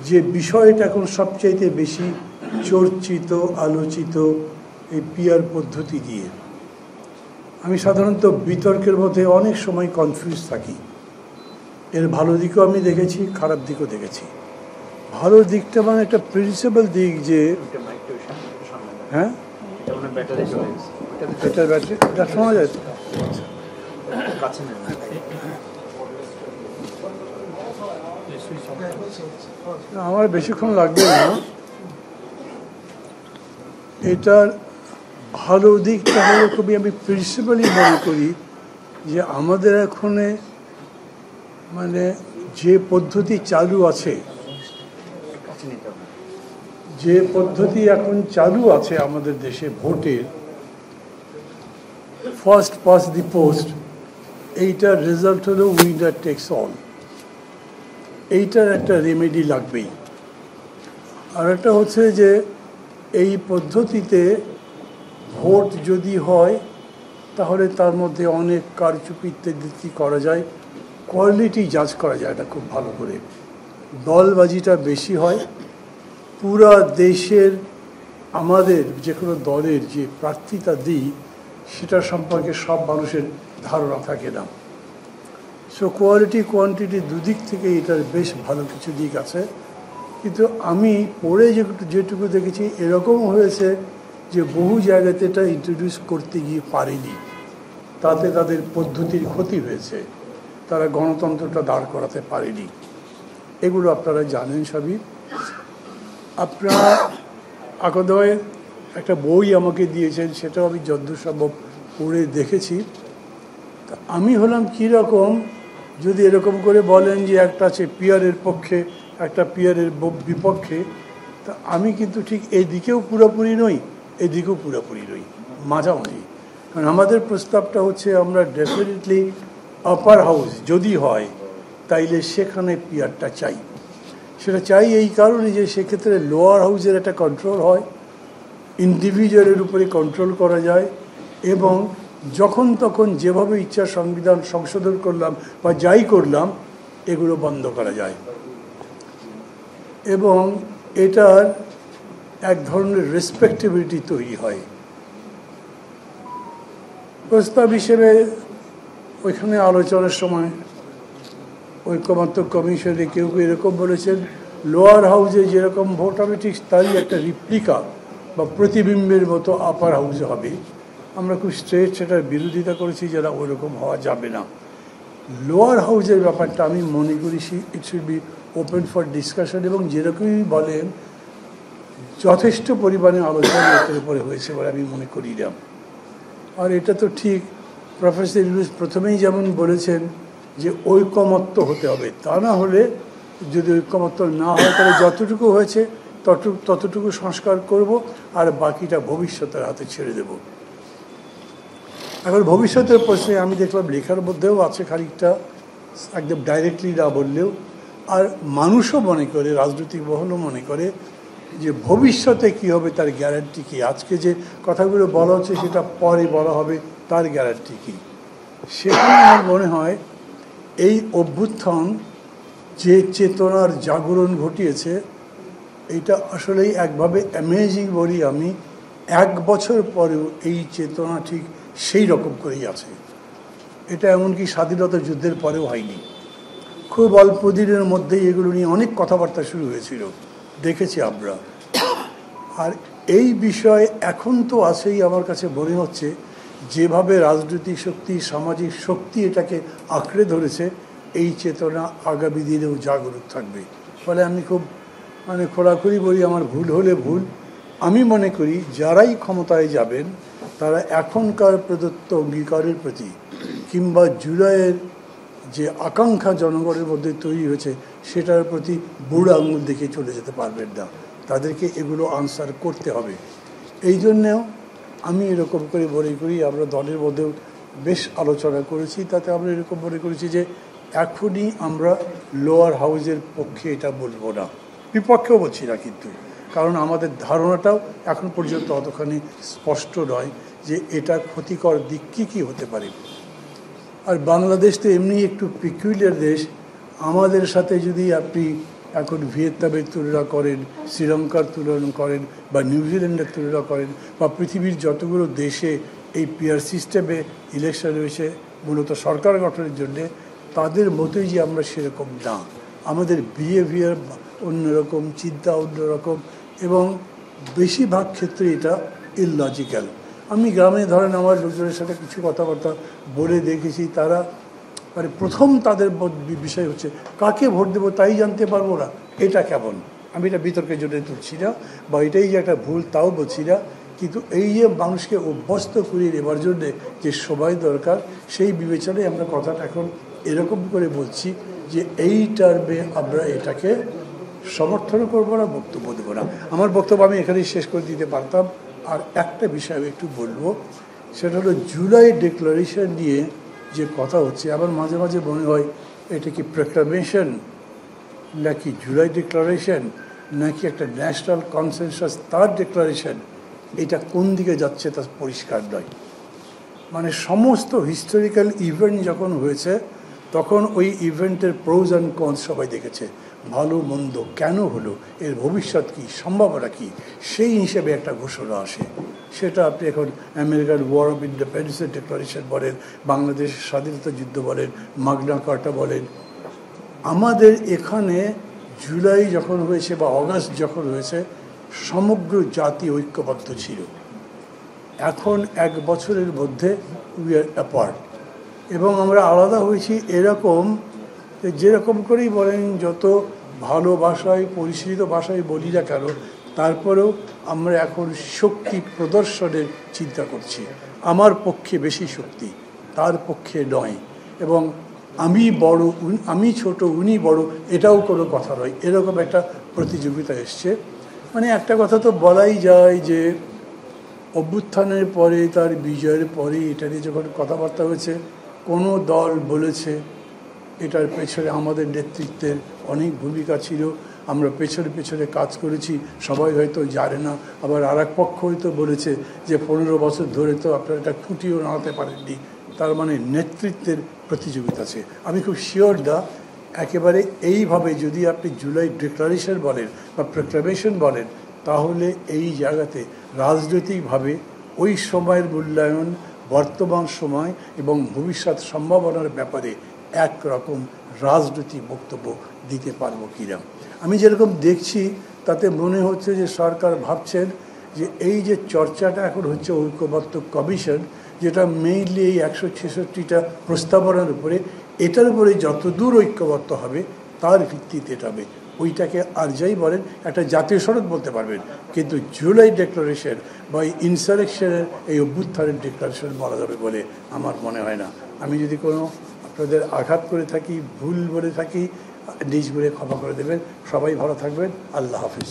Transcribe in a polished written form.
যে বিষয়টা এখন সবচাইতে বেশি চর্চিত আলোচিত এই পিয়ার পদ্ধতি দিয়ে, আমি সাধারণত বিতর্কের মধ্যে অনেক সময় কনফিউজ থাকি। এর ভালো দিকও আমি দেখেছি, খারাপ দিকও দেখেছি। ভালো দিকটা মানে একটা প্রিন্সিপাল দিক যে হ্যাঁ এটার ব্যাটারি শোনা যায় আমার বেশিক্ষণ লাগবে না। এটার ভালো দিকটা হলো খুবই আমি প্রিন্সিপালি মনে করি যে আমাদের এখানে মানে যে পদ্ধতি চালু আছে, যে পদ্ধতি এখন চালু আছে আমাদের দেশে ভোটের ফার্স্ট পাস্ট দি পোস্ট, এইটার রেজাল্ট হলো উইনার টেক্স অল। এইটার একটা রেমেডি লাগবেই। আর একটা হচ্ছে যে এই পদ্ধতিতে ভোট যদি হয় তাহলে তার মধ্যে অনেক কারচুপি ইত্যাদি করা যায়, কোয়ালিটি জাজ করা যায় এটা খুব ভালো করে, দলবাজিটা বেশি হয়। পুরা দেশের আমাদের যে কোনো দলের যে প্রার্থীতা দিই সেটা সম্পর্কে সব মানুষের ধারণা থাকে না। সো কোয়ালিটি কোয়ান্টিটি দুদিক থেকে এটার বেশ ভালো কিছু দিক আছে। কিন্তু আমি পড়ে যেটুকু দেখেছি এরকম হয়েছে যে বহু জায়গাতে এটা ইন্ট্রোডিউস করতে গিয়ে পারেনি, তাতে তাদের পদ্ধতির ক্ষতি হয়েছে, তারা গণতন্ত্রটা দাঁড় করাতে পারেনি। এগুলো আপনারা জানেন সবই। আপনারা আকদয় একটা বই আমাকে দিয়েছেন, সেটাও আমি যদ্দূর সম্ভব পড়ে দেখেছি। তা আমি হলাম কীরকম, যদি এরকম করে বলেন যে একটা আছে পিয়ারের পক্ষে একটা পিয়ারের বিপক্ষে, তা আমি কিন্তু ঠিক এই দিকেও পুরোপুরি নই, এদিকেও পুরোপুরি নই, মাঝামাঝি। কারণ আমাদের প্রস্তাবটা হচ্ছে আমরা ডেফিনেটলি আপার হাউস যদি হয় তাইলে সেখানে পিয়ারটা চাই। সেটা চাই এই কারণে যে সেক্ষেত্রে লোয়ার হাউসের একটা কন্ট্রোল হয়, ইন্ডিভিজুয়ালের উপরে কন্ট্রোল করা যায়, এবং যখন তখন যেভাবে ইচ্ছা সংবিধান সংশোধন করলাম বা যাই করলাম এগুলো বন্ধ করা যায়। এবং এটার এক ধরনের রেসপেক্টেবিলিটি তৈরি হয়। প্রস্তাব হিসেবে ওইখানে আলোচনার সময় ঐকমত্য কমিশনে কেউ কেউ এরকম বলেছেন লোয়ার হাউসে যেরকম ভোট হবে ঠিক তারই একটা রিপ্লিকা বা প্রতিবিম্বের মতো আপার হাউসে হবে। আমরা খুব স্ট্রেট সেটার বিরোধিতা করেছি, যারা ওইরকম হওয়া যাবে না। লোয়ার হাউসের ব্যাপারটা আমি মনে করি it should be open for discussion, এবং যেরকমই বলেন যথেষ্ট পরিমাণে আলোচনা এটার উপরে হয়েছে বলে আমি মনে করি না। আর এটা তো ঠিক, প্রফেসর ইউনুস প্রথমেই যেমন বলেছেন যে ঐকমত্য হতে হবে, তা না হলে যদি ঐকমত্য না হয় তাহলে যতটুকু হয়েছে ততটুকু সংস্কার করব, আর বাকিটা ভবিষ্যতের হাতে ছেড়ে দেব। এখন ভবিষ্যতের প্রশ্নে আমি দেখলাম লেখার মধ্যেও আছে খানিকটা, একদম ডাইরেক্টলি না বললেও। আর মানুষও মনে করে, রাজনৈতিক মহলও মনে করে যে ভবিষ্যতে কি হবে তার গ্যারান্টি কি, আজকে যে কথাগুলো বলা হচ্ছে সেটা পরে বলা হবে তার গ্যারান্টি কি। সেখানে আমার মনে হয় এই অভ্যুত্থান যে চেতনার জাগরণ ঘটিয়েছে এইটা আসলেই একভাবে অ্যামেজিং বলি আমি। 1 বছর পরেও এই চেতনা ঠিক সেই রকম করেই আছে। এটা এমনকি স্বাধীনতা যুদ্ধের পরেও হয়নি। খুব অল্প দিনের মধ্যেই এগুলো নিয়ে অনেক কথাবার্তা শুরু হয়েছিল, দেখেছি আমরা। আর এই বিষয়ে এখন তো আছেই, আমার কাছে মনে হচ্ছে যেভাবে রাজনৈতিক শক্তি সামাজিক শক্তি এটাকে আঁকড়ে ধরেছে, এই চেতনা আগামী দিনেও জাগরুক থাকবে। ফলে আমি খুব খোলাখুলি বলি, আমার ভুল হলে ভুল। আমি মনে করি যারাই ক্ষমতায় যাবেন তারা এখনকার প্রদত্ত অঙ্গীকারের প্রতি কিংবা জুলাইয়ের যে আকাঙ্ক্ষা জনগণের মধ্যে তৈরি হয়েছে সেটার প্রতি বুড়ো আঙুল দেখে চলে যেতে পারবেন না, তাদেরকে এগুলো আনসার করতে হবে। এই জন্যেও আমি এরকম করে মনে করি, আমরা দলের মধ্যেও বেশ আলোচনা করেছি, তাতে আমরা এরকম মনে করেছি যে এখনই আমরা লোয়ার হাউসের পক্ষে এটা বলবো না, বিপক্ষেও বলছি না কিন্তু, কারণ আমাদের ধারণাটাও এখন পর্যন্ত অতখানি স্পষ্ট নয় যে এটা ক্ষতিকর দিক কী কী হতে পারে। আর বাংলাদেশ তো এমনি একটু পিকুলিয়ার দেশ, আমাদের সাথে যদি আপনি এখন ভিয়েতনামের তুলনা করেন, শ্রীলঙ্কার তুলনা করেন, বা নিউজিল্যান্ডের তুলনা করেন, বা পৃথিবীর যতগুলো দেশে এই পিআর সিস্টেমে ইলেকশন হয়েছে মূলত সরকার গঠনের জন্যে, তাদের মতোই যে আমরা সেরকম না। আমাদের বিহেভিয়ার অন্যরকম, চিন্তা অন্যরকম, এবং বেশিরভাগ ক্ষেত্রে এটা ইললজিক্যাল। আমি গ্রামে ধরেন আমার লোকজনের সাথে কিছু কথাবার্তা বলে দেখেছি, তারা মানে প্রথম তাদের বিষয় হচ্ছে কাকে ভোট দেবো তাই জানতে পারবো না, এটা কেমন। আমি এটা বিতর্কের জন্য তুলছি না, বা এটাই যে একটা ভুল তাও বলছি না, কিন্তু এই যে মানুষকে অভ্যস্ত করিয়ে নেবার জন্যে যে সময় দরকার, সেই বিবেচনায় আমরা কথাটা এখন এরকম করে বলছি যে এই টার্মে আমরা এটাকে সমর্থন করবো না, বক্তব্য দেবো না। আমার বক্তব্য আমি এখানেই শেষ করে দিতে পারতাম। আর একটা বিষয় আমি একটু বলবো, সেটা হলো জুলাই ডিক্লারেশন নিয়ে যে কথা হচ্ছে, আমার মাঝে মাঝে মনে হয় এটা কি প্রোক্লামেশন নাকি জুলাই ডিক্লারেশন নাকি একটা ন্যাশনাল কনসেনসাস তার ডিক্লারেশন, এটা কোন দিকে যাচ্ছে তা পরিষ্কার নয়। মানে সমস্ত হিস্টোরিক্যাল ইভেন্ট যখন হয়েছে তখন ওই ইভেন্টের প্রোজ অ্যান্ড কনস সবাই দেখেছে, ভালো মন্দ কেন হলো, এর ভবিষ্যৎ কী, সম্ভাবনা কী, সেই হিসেবে একটা ঘোষণা আসে। সেটা আপনি এখন আমেরিকান ওয়ার অফ ইন্ডিপেন্ডেন্সের ডিক্লারেশন বলেন, বাংলাদেশের স্বাধীনতা যুদ্ধ বলেন, মাগনা কার্টা বলেন। আমাদের এখানে জুলাই যখন হয়েছে বা অগাস্ট যখন হয়েছে, সমগ্র জাতি ঐক্যবদ্ধ ছিল। এখন এক বছরের মধ্যে উই আর অ্যাপার্ট, এবং আমরা আলাদা হয়েছি এরকম যেরকম করেই বলেন, যত ভালো ভাষায় পরিশীলিত ভাষায় বলি না কেন, তারপরেও আমরা এখন শক্তি প্রদর্শনের চিন্তা করছি। আমার পক্ষে বেশি শক্তি, তার পক্ষে নয়, এবং আমি বড় আমি ছোট উনি বড়, এটাও কোনো কথা নয়, এরকম একটা প্রতিযোগিতা এসছে। মানে একটা কথা তো বলাই যায় যে অভ্যুত্থানের পরে, তার বিজয়ের পরে এটা নিয়ে যখন কথাবার্তা হয়েছে, কোনো দল বলেছে এটার পেছনে আমাদের নেতৃত্বের অনেক ভূমিকা ছিল, আমরা পেছনে পেছনে কাজ করেছি, সবাই হয়তো জানে না। আবার আর এক পক্ষ হয়তো বলেছে যে 15 বছর ধরে তো আপনারা এটা খুঁটিয়েও নাড়াতে পারেননি, তার মানে নেতৃত্বের প্রতিযোগিতা আছে। আমি খুব শিওর না একেবারে এইভাবে যদি আপনি জুলাই ডিক্লারেশন বলেন বা প্রোক্লামেশন বলেন, তাহলে এই জায়গাতে রাজনৈতিকভাবে ওই সময়ের মূল্যায়ন, বর্তমান সময় এবং ভবিষ্যৎ সম্ভাবনার ব্যাপারে একরকম রাজনৈতিক বক্তব্য দিতে পারবো কিনা। আমি যেরকম দেখছি তাতে মনে হচ্ছে যে সরকার ভাবছেন যে এই যে চর্চাটা এখন হচ্ছে ঐক্যবদ্ধ কমিশন, যেটা মেইনলি এই 166টা প্রস্তাবনার উপরে, এটার উপরে যত দূর ঐক্যবদ্ধ হবে তার ভিত্তিতে এটা হবে। ওইটাকে আর যাই বলেন একটা জাতীয় সনদ বলতে পারবেন, কিন্তু জুলাই ডিক্লারেশন বা এই ইনসারেকশনের এই অভ্যুত্থানের ডিক্লারেশন বলা যাবে বলে আমার মনে হয় না। আমি যদি কোনো আপনাদের আঘাত করে থাকি, ভুল বলে থাকি, নিজ বলে ক্ষমা করে দেবেন। সবাই ভালো থাকবেন। আল্লাহ হাফিজ।